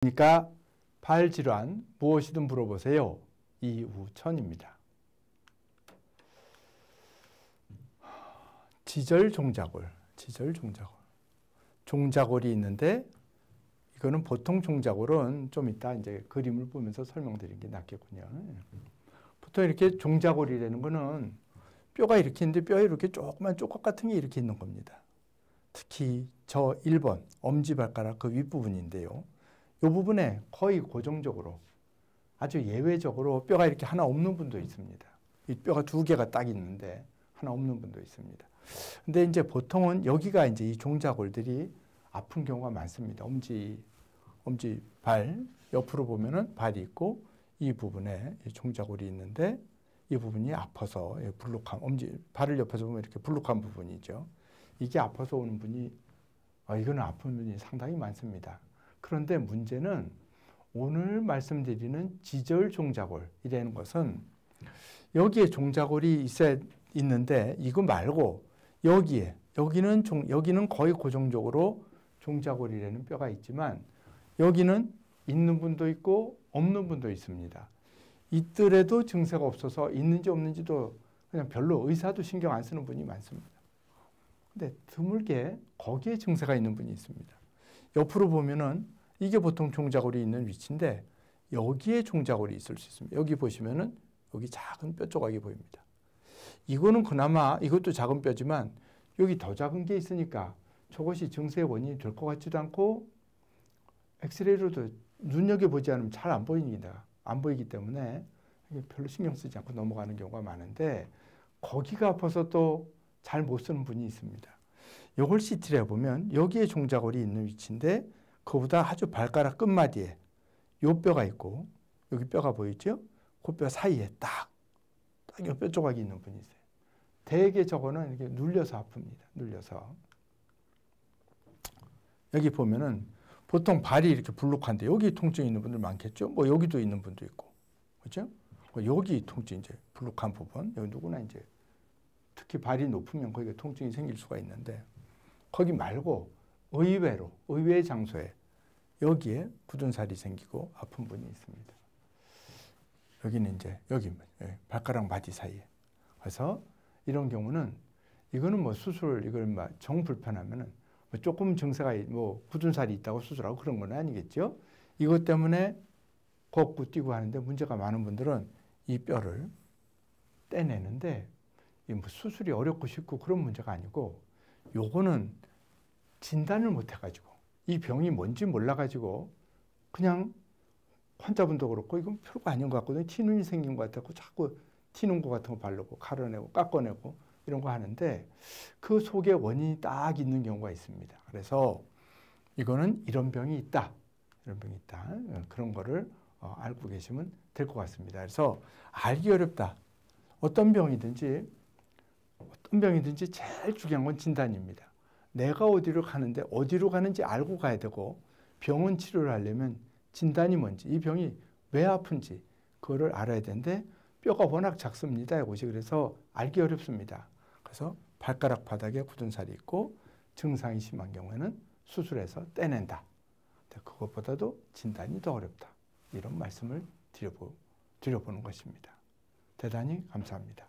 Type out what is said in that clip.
그러니까 발질환 무엇이든 물어보세요. 이우천입니다. 지절종자골, 종자골이 있는데 이거는 보통 종자골은 좀 이따 이제 그림을 보면서 설명드리는 게 낫겠군요. 보통 이렇게 종자골이라는 거는 뼈가 이렇게 있는데 뼈에 이렇게 조그만 쪽각 같은 게 이렇게 있는 겁니다. 특히 저 1번 엄지발가락 그 윗부분인데요. 이 부분에 거의 고정적으로 아주 예외적으로 뼈가 이렇게 하나 없는 분도 있습니다. 이 뼈가 두 개가 딱 있는데 하나 없는 분도 있습니다. 근데 이제 보통은 여기가 이제 이 종자골들이 아픈 경우가 많습니다. 엄지발 옆으로 보면은 발이 있고 이 부분에 이 종자골이 있는데 이 부분이 아파서 불룩한 발을 옆에서 보면 이렇게 불룩한 부분이죠. 이게 아파서 오는 분이 이거는 아픈 분이 상당히 많습니다. 그런데 문제는 오늘 말씀드리는 지절종자골이라는 것은 여기에 종자골이 있는데 이거 말고 여기는 거의 고정적으로 종자골이라는 뼈가 있지만 여기는 있는 분도 있고 없는 분도 있습니다. 있더라도 증세가 없어서 있는지 없는지도 그냥 별로 의사도 신경 안 쓰는 분이 많습니다. 근데 드물게 거기에 증세가 있는 분이 있습니다. 옆으로 보면은 이게 보통 종자골이 있는 위치인데 여기에 종자골이 있을 수 있습니다. 여기 보시면은 여기 작은 뼈 조각이 보입니다. 이거는 그나마 이것도 작은 뼈지만 여기 더 작은 게 있으니까 저것이 증세의 원인이 될 것 같지도 않고 엑스레이로도 눈여겨보지 않으면 잘 안 보입니다. 안 보이기 때문에 별로 신경 쓰지 않고 넘어가는 경우가 많은데 거기가 아파서 또 잘 못 쓰는 분이 있습니다. 이걸 CT를 해보면 여기에 종자골이 있는 위치인데 그보다 아주 발가락 끝마디에 요 뼈가 있고 여기 뼈가 보이죠? 그 뼈 사이에 딱 이 뼈 조각이 있는 분이 있어요. 대개 저거는 이렇게 눌려서 아픕니다. 눌려서. 여기 보면은 보통 발이 이렇게 불룩한데 여기 통증이 있는 분들 많겠죠? 뭐 여기도 있는 분도 있고. 그렇죠? 여기 통증 이제 불룩한 부분. 여기 누구나 이제 특히 발이 높으면 거기에 통증이 생길 수가 있는데 거기 말고 의외의 장소에 여기에 굳은 살이 생기고 아픈 분이 있습니다. 여기는 이제 여기 발가락 마디 사이에. 그래서 이런 경우는 이거는 뭐 수술 이걸 막 정 불편하면은 뭐 조금 증세가 뭐 굳은 살이 있다고 수술하고 그런 건 아니겠죠. 이것 때문에 걷고 뛰고 하는데 문제가 많은 분들은 이 뼈를 떼내는데 뭐 수술이 어렵고 쉽고 그런 문제가 아니고 요거는 진단을 못 해가지고 이 병이 뭔지 몰라가지고 그냥 환자분도 그렇고 이건 별거 아닌 것 같거든요. 티눈이 생긴 것 같고 자꾸 티눈 것 같은 거 바르고 가려내고 깎아내고 이런 거 하는데 그 속에 원인이 딱 있는 경우가 있습니다. 그래서 이거는 이런 병이 있다. 그런 거를 알고 계시면 될 것 같습니다. 그래서 알기 어렵다. 어떤 병이든지 제일 중요한 건 진단입니다. 내가 어디로 가는데 어디로 가는지 알고 가야 되고 병원 치료를 하려면 진단이 뭔지 이 병이 왜 아픈지 그거를 알아야 되는데 뼈가 워낙 작습니다. 이것이 그래서 알기 어렵습니다. 그래서 발가락 바닥에 굳은 살이 있고 증상이 심한 경우에는 수술해서 떼낸다. 그것보다도 진단이 더 어렵다. 이런 말씀을 드려보는 것입니다. 대단히 감사합니다.